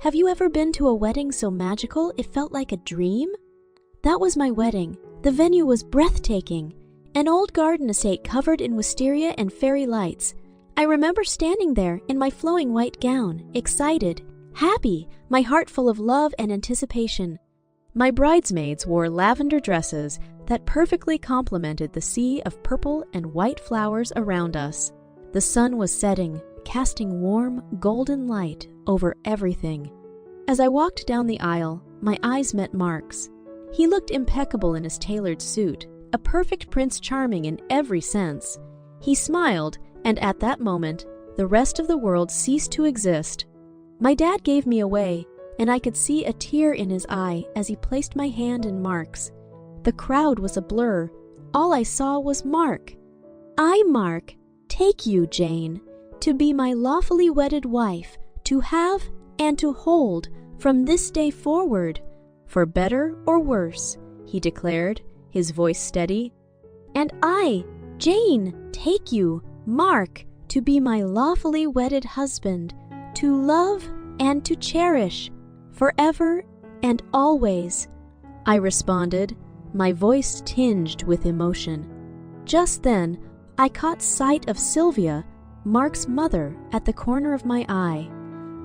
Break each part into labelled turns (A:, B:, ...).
A: Have you ever been to a wedding so magical it felt like a dream? That was my wedding. The venue was breathtaking. An old garden estate covered in wisteria and fairy lights. I remember standing there in my flowing white gown, excited, happy, my heart full of love and anticipation. My bridesmaids wore lavender dresses that perfectly complemented the sea of purple and white flowers around us. The sun was setting, casting warm, golden light over everything. As I walked down the aisle, my eyes met Mark's. He looked impeccable in his tailored suit, a perfect Prince Charming in every sense. He smiled, and at that moment, the rest of the world ceased to exist. My dad gave me away, and I could see a tear in his eye as he placed my hand in Mark's. The crowd was a blur. All I saw was Mark. I, Mark, take you, Jane, to be my lawfully wedded wife, to have and to hold from this day forward, for better or worse, he declared, his voice steady. And I, Jane, take you, Mark, to be my lawfully wedded husband, to love and to cherish, forever and always, I responded, my voice tinged with emotion. Just then, I caught sight of Sylvia, Mark's mother, at the corner of my eye.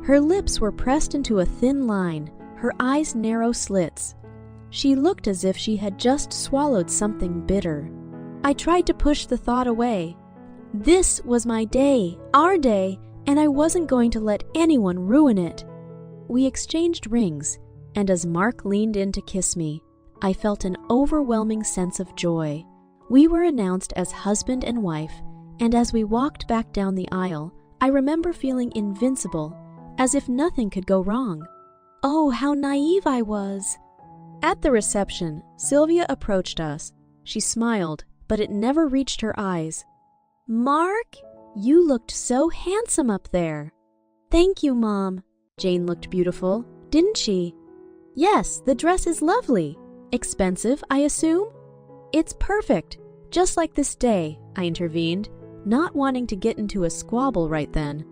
A: Her lips were pressed into a thin line, her eyes narrow slits. She looked as if she had just swallowed something bitter. I tried to push the thought away. This was my day, our day, and I wasn't going to let anyone ruin it. We exchanged rings, and as Mark leaned in to kiss me, I felt an overwhelming sense of joy. We were announced as husband and wife, and as we walked back down the aisle, I remember feeling invincible, as if nothing could go wrong. Oh, how naive I was! At the reception, Sylvia approached us. She smiled, but it never reached her eyes. Mark, you looked so handsome up there. Thank you, Mom. Jane looked beautiful, didn't she? Yes, the dress is lovely. Expensive, I assume? It's perfect, just like this day, I intervened, not wanting to get into a squabble right then.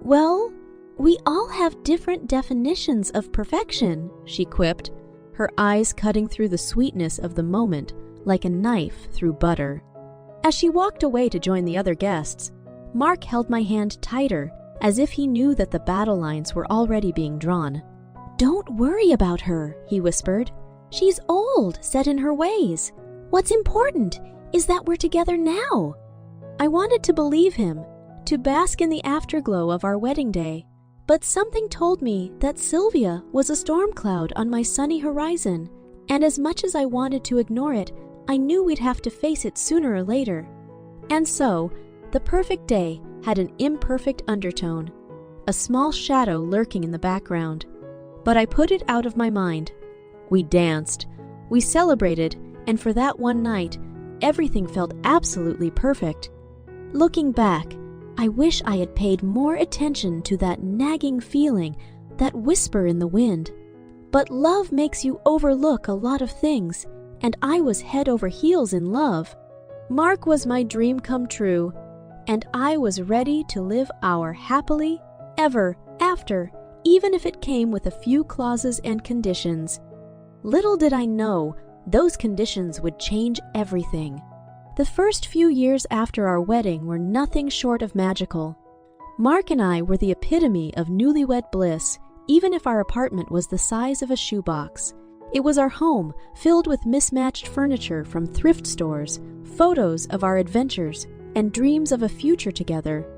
A: Well, we all have different definitions of perfection, she quipped, her eyes cutting through the sweetness of the moment like a knife through butter. As she walked away to join the other guests, Mark held my hand tighter, as if he knew that the battle lines were already being drawn. Don't worry about her, he whispered. She's old, set in her ways. What's important is that we're together now. I wanted to believe him, to bask in the afterglow of our wedding day, but something told me that Sylvia was a storm cloud on my sunny horizon, and as much as I wanted to ignore it, I knew we'd have to face it sooner or later. And so, the perfect day had an imperfect undertone, a small shadow lurking in the background. But I put it out of my mind. We danced, we celebrated, and for that one night, everything felt absolutely perfect. Looking back, I wish I had paid more attention to that nagging feeling, that whisper in the wind. But love makes you overlook a lot of things, and I was head over heels in love. Mark was my dream come true, and I was ready to live our happily ever after, even if it came with a few clauses and conditions. Little did I know those conditions would change everything. The first few years after our wedding were nothing short of magical. Mark and I were the epitome of newlywed bliss, even if our apartment was the size of a shoebox. It was our home, filled with mismatched furniture from thrift stores, photos of our adventures, and dreams of a future together.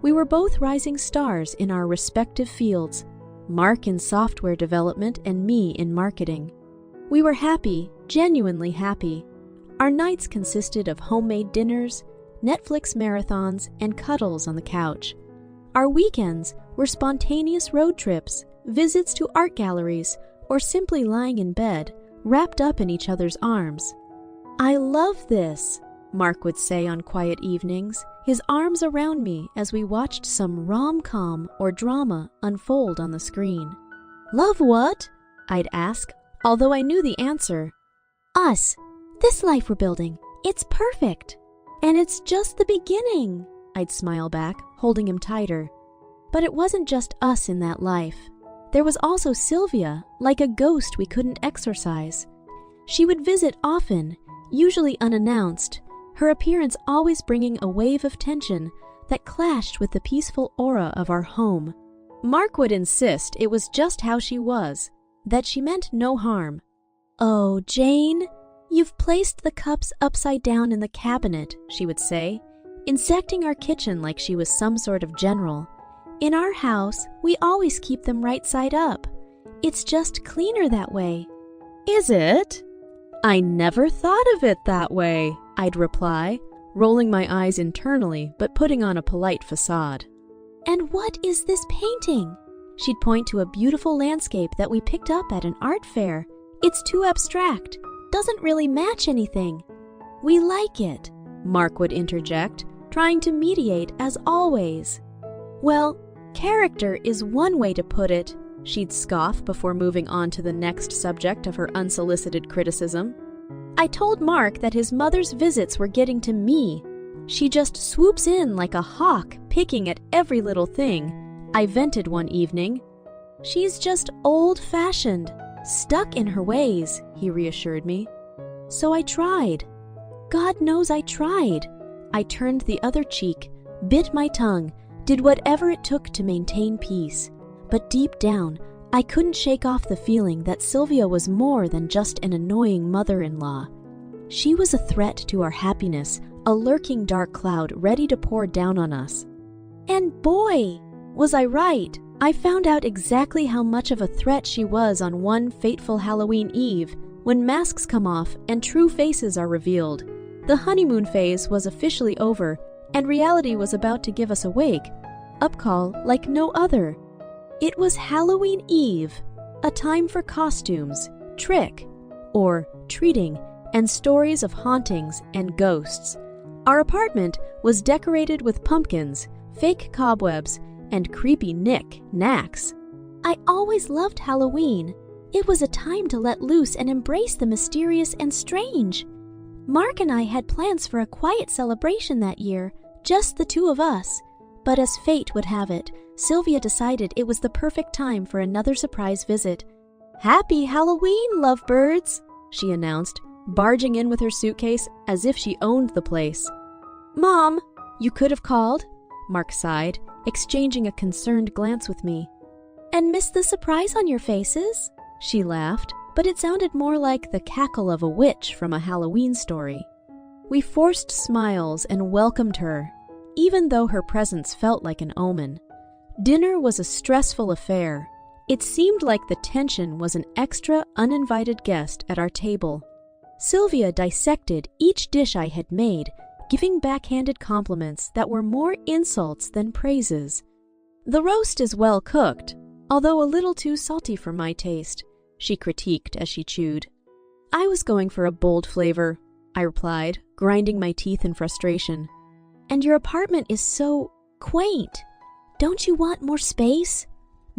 A: We were both rising stars in our respective fields, Mark in software development and me in marketing. We were happy, genuinely happy. Our nights consisted of homemade dinners, Netflix marathons, and cuddles on the couch. Our weekends were spontaneous road trips, visits to art galleries, or simply lying in bed, wrapped up in each other's arms. I love this, Mark would say on quiet evenings, his arms around me as we watched some rom-com or drama unfold on the screen. Love what? I'd ask, although I knew the answer. Us. This life we're building. It's perfect. And it's just the beginning, I'd smile back, holding him tighter. But it wasn't just us in that life. There was also Sylvia, like a ghost we couldn't exorcise. She would visit often, usually unannounced, her appearance always bringing a wave of tension that clashed with the peaceful aura of our home. Mark would insist it was just how she was, that she meant no harm. "Oh, Jane, you've placed the cups upside down in the cabinet," she would say, inspecting our kitchen like she was some sort of general. "In our house, we always keep them right side up. It's just cleaner that way." "Is it? I never thought of it that way," I'd reply, rolling my eyes internally but putting on a polite facade. "And what is this painting?" She'd point to a beautiful landscape that we picked up at an art fair. "It's too abstract, doesn't really match anything." "We like it," Mark would interject, trying to mediate as always. "Well, character is one way to put it," she'd scoff before moving on to the next subject of her unsolicited criticism. "I told Mark that his mother's visits were getting to me. She just swoops in like a hawk, picking at every little thing," I vented one evening. "She's just old-fashioned, stuck in her ways," he reassured me. So I tried. God knows I tried. I turned the other cheek, bit my tongue, did whatever it took to maintain peace. But deep down, I couldn't shake off the feeling that Sylvia was more than just an annoying mother-in-law. She was a threat to our happiness, a lurking dark cloud ready to pour down on us. And boy, was I right. I found out exactly how much of a threat she was on one fateful Halloween Eve, when masks come off and true faces are revealed. The honeymoon phase was officially over, and reality was about to give us a wake, upcall like no other. It was Halloween Eve, a time for costumes, trick, or treating, and stories of hauntings and ghosts. Our apartment was decorated with pumpkins, fake cobwebs, and creepy knick-knacks. I always loved Halloween. It was a time to let loose and embrace the mysterious and strange. Mark and I had plans for a quiet celebration that year, just the two of us. But as fate would have it, Sylvia decided it was the perfect time for another surprise visit. "Happy Halloween, lovebirds," she announced, barging in with her suitcase as if she owned the place. "Mom, you could have called," Mark sighed, exchanging a concerned glance with me. "And missed the surprise on your faces?" She laughed, but it sounded more like the cackle of a witch from a Halloween story. We forced smiles and welcomed her, even though her presence felt like an omen. Dinner was a stressful affair. It seemed like the tension was an extra uninvited guest at our table. Sylvia dissected each dish I had made, giving backhanded compliments that were more insults than praises. "The roast is well cooked, although a little too salty for my taste," she critiqued as she chewed. "I was going for a bold flavor," I replied, grinding my teeth in frustration. "And your apartment is so quaint. Don't you want more space?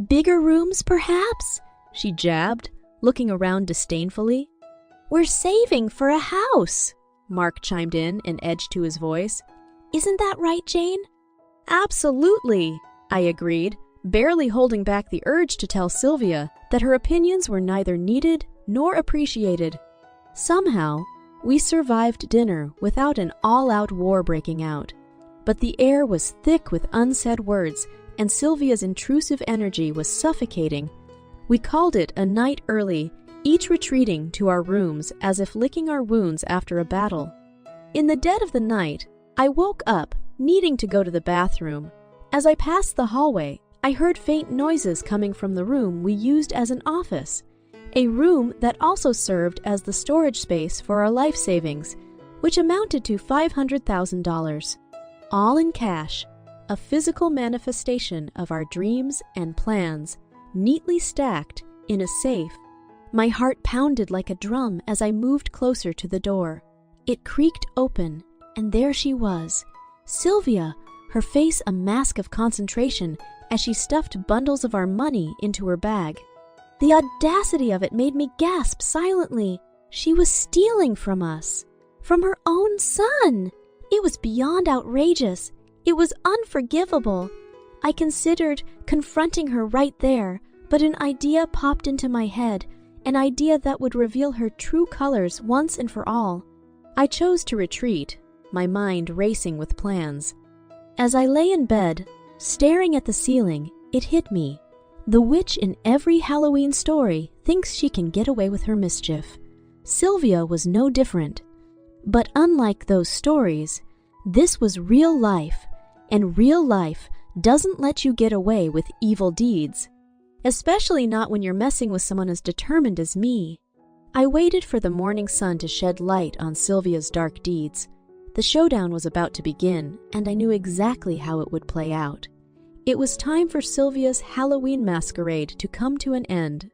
A: Bigger rooms, perhaps?" she jabbed, looking around disdainfully. "We're saving for a house," Mark chimed in and edged to his voice. "Isn't that right, Jane?" "Absolutely," I agreed, barely holding back the urge to tell Sylvia that her opinions were neither needed nor appreciated. Somehow, we survived dinner without an all-out war breaking out. But the air was thick with unsaid words, and Sylvia's intrusive energy was suffocating. We called it a night early, each retreating to our rooms as if licking our wounds after a battle. In the dead of the night, I woke up, needing to go to the bathroom. As I passed the hallway, I heard faint noises coming from the room we used as an office, a room that also served as the storage space for our life savings, which amounted to $500,000. All in cash, a physical manifestation of our dreams and plans, neatly stacked in a safe. My heart pounded like a drum as I moved closer to the door. It creaked open, and there she was, Sylvia, her face a mask of concentration as she stuffed bundles of our money into her bag. The audacity of it made me gasp silently. She was stealing from us, from her own son. It was beyond outrageous. It was unforgivable. I considered confronting her right there, But an idea popped into my head, an idea that would reveal her true colors once and for all. I chose to retreat, my mind racing with plans. As I lay in bed, staring at the ceiling, it hit me. The witch in every Halloween story thinks she can get away with her mischief. Sylvia was no different. But unlike those stories, this was real life, and real life doesn't let you get away with evil deeds. Especially not when you're messing with someone as determined as me. I waited for the morning sun to shed light on Sylvia's dark deeds. The showdown was about to begin, and I knew exactly how it would play out. It was time for Sylvia's Halloween masquerade to come to an end.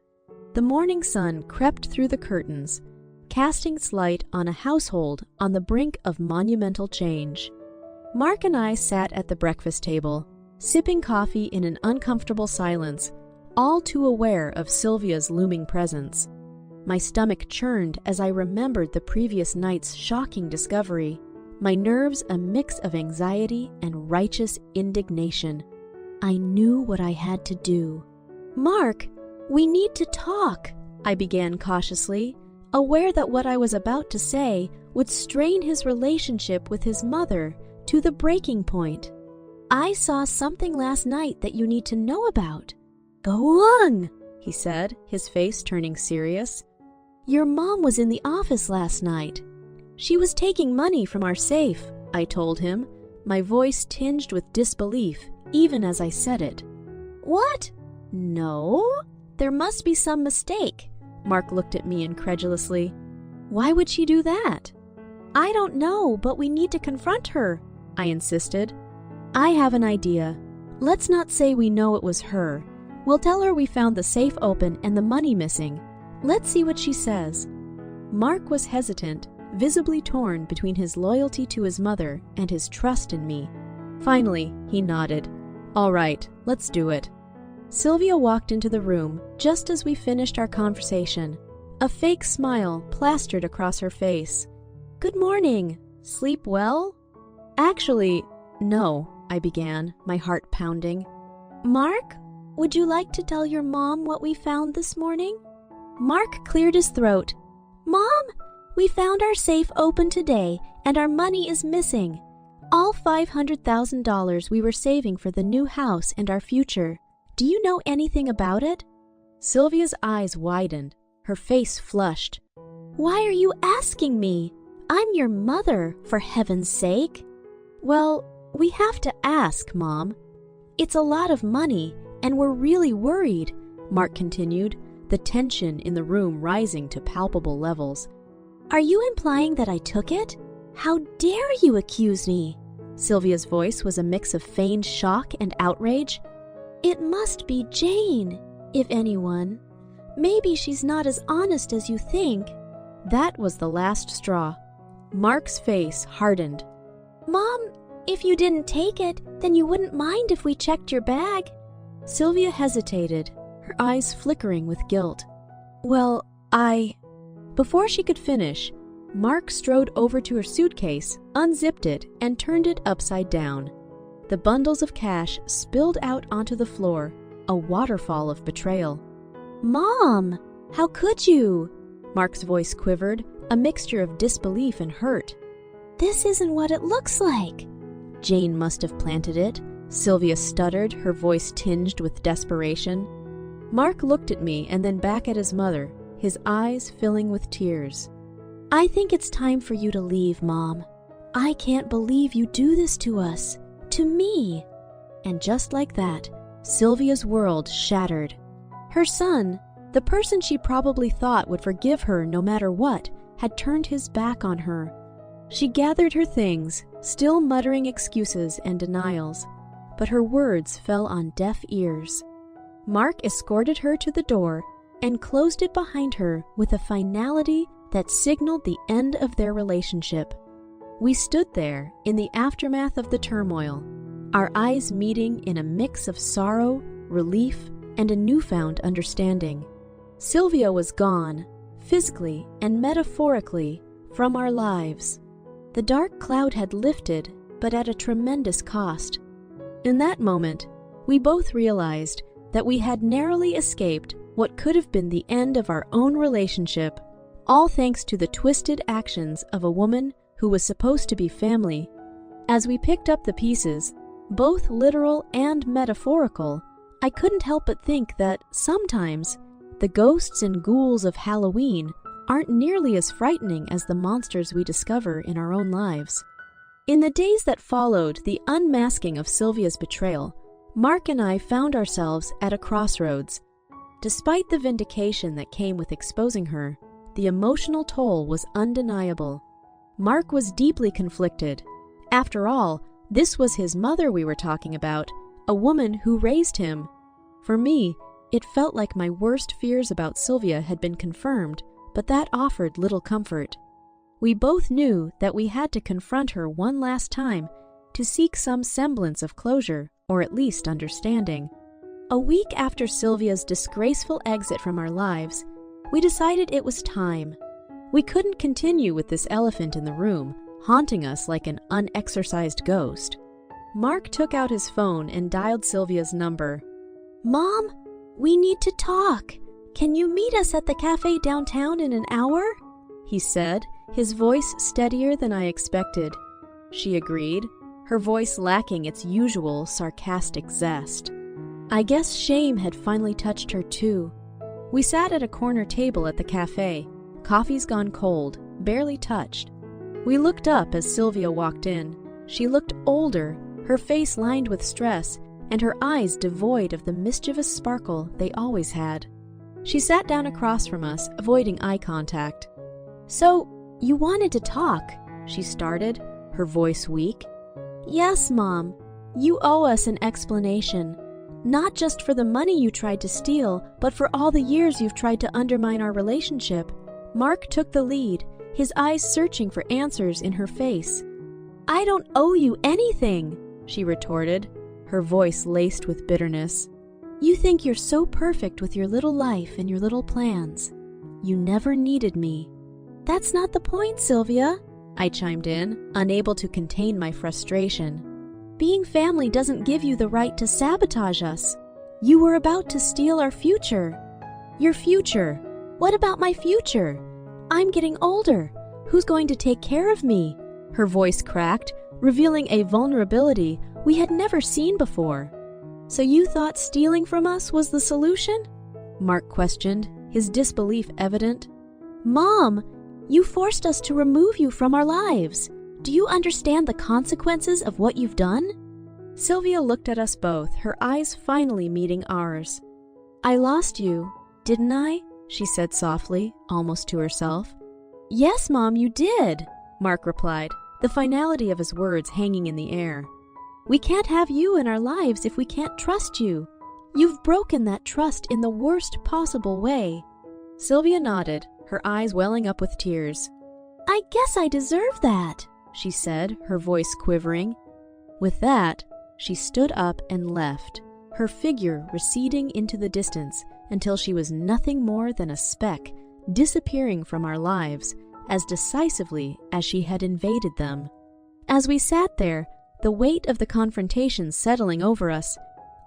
A: The morning sun crept through the curtains, casting its light on a household on the brink of monumental change. Mark and I sat at the breakfast table, sipping coffee in an uncomfortable silence, all too aware of Sylvia's looming presence. My stomach churned as I remembered the previous night's shocking discovery, my nerves a mix of anxiety and righteous indignation. I knew what I had to do. "Mark, we need to talk," I began cautiously, aware that what I was about to say would strain his relationship with his mother to the breaking point. "I saw something last night that you need to know about." "Go on," he said, his face turning serious. "Your mom was in the office last night. She was taking money from our safe," I told him, my voice tinged with disbelief even as I said it. "What? No? There must be some mistake." Mark looked at me incredulously. "Why would she do that?" "I don't know, but we need to confront her," I insisted. "I have an idea. Let's not say we know it was her. We'll tell her we found the safe open and the money missing. Let's see what she says." Mark was hesitant, visibly torn between his loyalty to his mother and his trust in me. Finally, he nodded. "All right, let's do it." Sylvia walked into the room just as we finished our conversation, a fake smile plastered across her face. "Good morning. Sleep well?" "Actually, no," I began, my heart pounding. "Mark, would you like to tell your mom what we found this morning?" Mark cleared his throat. "Mom, we found our safe open today and our money is missing. All $500,000 we were saving for the new house and our future. Do you know anything about it?" Sylvia's eyes widened, her face flushed. "Why are you asking me? I'm your mother, for heaven's sake." "Well, we have to ask, Mom. It's a lot of money, and we're really worried," Mark continued, the tension in the room rising to palpable levels. "Are you implying that I took it? How dare you accuse me?" Sylvia's voice was a mix of feigned shock and outrage. "It must be Jane, if anyone. Maybe she's not as honest as you think." That was the last straw. Mark's face hardened. "Mom, if you didn't take it, then you wouldn't mind if we checked your bag." Sylvia hesitated, her eyes flickering with guilt. "Well, Before she could finish, Mark strode over to her suitcase, unzipped it, and turned it upside down. The bundles of cash spilled out onto the floor, a waterfall of betrayal. "Mom, how could you?" Mark's voice quivered, a mixture of disbelief and hurt. "This isn't what it looks like." "Jane must have planted it," Sylvia stuttered, her voice tinged with desperation. Mark looked at me and then back at his mother, his eyes filling with tears. "I think it's time for you to leave, Mom. I can't believe you do this to us, to me." And just like that, Sylvia's world shattered. Her son, the person she probably thought would forgive her no matter what, had turned his back on her. She gathered her things, still muttering excuses and denials, but her words fell on deaf ears. Mark escorted her to the door and closed it behind her with a finality that signaled the end of their relationship. We stood there in the aftermath of the turmoil, our eyes meeting in a mix of sorrow, relief, and a newfound understanding. Sylvia was gone, physically and metaphorically, from our lives. The dark cloud had lifted, but at a tremendous cost. In that moment, we both realized that we had narrowly escaped what could have been the end of our own relationship, all thanks to the twisted actions of a woman who was supposed to be family. As we picked up the pieces, both literal and metaphorical, I couldn't help but think that sometimes the ghosts and ghouls of Halloween aren't nearly as frightening as the monsters we discover in our own lives. In the days that followed the unmasking of Sylvia's betrayal, Mark and I found ourselves at a crossroads. Despite the vindication that came with exposing her, the emotional toll was undeniable. Mark was deeply conflicted. After all, this was his mother we were talking about, a woman who raised him. For me, it felt like my worst fears about Sylvia had been confirmed, but that offered little comfort. We both knew that we had to confront her one last time to seek some semblance of closure, or at least understanding. A week after Sylvia's disgraceful exit from our lives, we decided it was time. We couldn't continue with this elephant in the room, haunting us like an unexorcised ghost. Mark took out his phone and dialed Sylvia's number. "Mom, we need to talk. Can you meet us at the cafe downtown in an hour?" he said, his voice steadier than I expected. She agreed, her voice lacking its usual sarcastic zest. I guess shame had finally touched her too. We sat at a corner table at the cafe, coffee's gone cold, barely touched. We looked up as Sylvia walked in. She looked older, her face lined with stress, and her eyes devoid of the mischievous sparkle they always had. She sat down across from us, avoiding eye contact. "So, you wanted to talk," she started, her voice weak. "Yes, Mom. You owe us an explanation. Not just for the money you tried to steal, but for all the years you've tried to undermine our relationship." Mark took the lead, his eyes searching for answers in her face. "I don't owe you anything," she retorted, her voice laced with bitterness. "You think you're so perfect with your little life and your little plans. You never needed me." "That's not the point, Sylvia," I chimed in, unable to contain my frustration. "Being family doesn't give you the right to sabotage us. You were about to steal our future." "Your future? What about my future? I'm getting older. Who's going to take care of me?" Her voice cracked, revealing a vulnerability we had never seen before. "So you thought stealing from us was the solution?" Mark questioned, his disbelief evident. "Mom, you forced us to remove you from our lives. Do you understand the consequences of what you've done?" Sylvia looked at us both, her eyes finally meeting ours. "I lost you, didn't I?" she said softly, almost to herself. "Yes, Mom, you did," Mark replied, the finality of his words hanging in the air. "We can't have you in our lives if we can't trust you. You've broken that trust in the worst possible way." Sylvia nodded, her eyes welling up with tears. "I guess I deserve that," she said, her voice quivering. With that, she stood up and left, her figure receding into the distance until she was nothing more than a speck, disappearing from our lives as decisively as she had invaded them. As we sat there, the weight of the confrontation settling over us,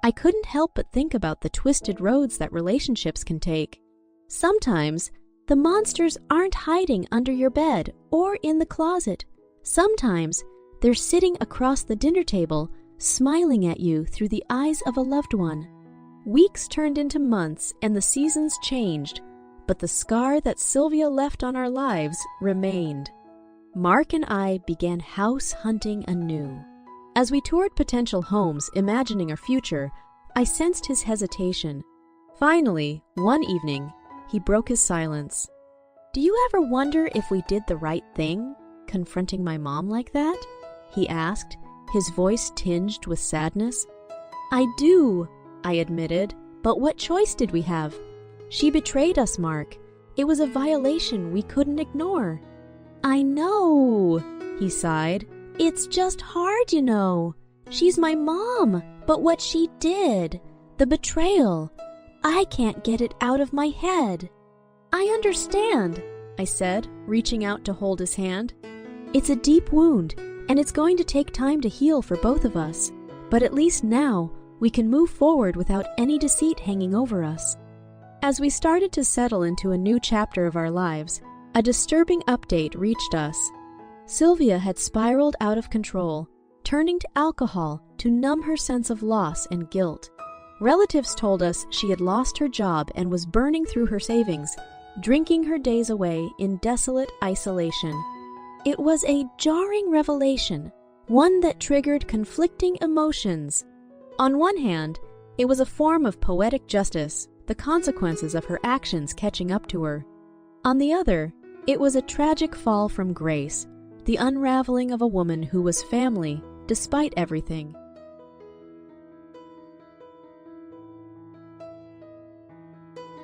A: I couldn't help but think about the twisted roads that relationships can take. Sometimes, the monsters aren't hiding under your bed or in the closet. Sometimes, they're sitting across the dinner table, smiling at you through the eyes of a loved one. Weeks turned into months and the seasons changed, but the scar that Sylvia left on our lives remained. Mark and I began house hunting anew. As we toured potential homes, imagining our future, I sensed his hesitation. Finally, one evening, he broke his silence. "Do you ever wonder if we did the right thing, confronting my mom like that?" he asked, his voice tinged with sadness. "I do," I admitted, "but what choice did we have? She betrayed us, Mark. It was a violation we couldn't ignore." "I know," he sighed. "It's just hard, you know. She's my mom, but what she did, the betrayal, I can't get it out of my head." "I understand," I said, reaching out to hold his hand. "It's a deep wound, and it's going to take time to heal for both of us. But at least now, we can move forward without any deceit hanging over us. As we started to settle into a new chapter of our lives, a disturbing update reached us. Sylvia had spiraled out of control, turning to alcohol to numb her sense of loss and guilt. Relatives told us she had lost her job and was burning through her savings, drinking her days away in desolate isolation. It was a jarring revelation, one that triggered conflicting emotions. On one hand, it was a form of poetic justice, the consequences of her actions catching up to her. On the other, it was a tragic fall from grace, the unraveling of a woman who was family, despite everything.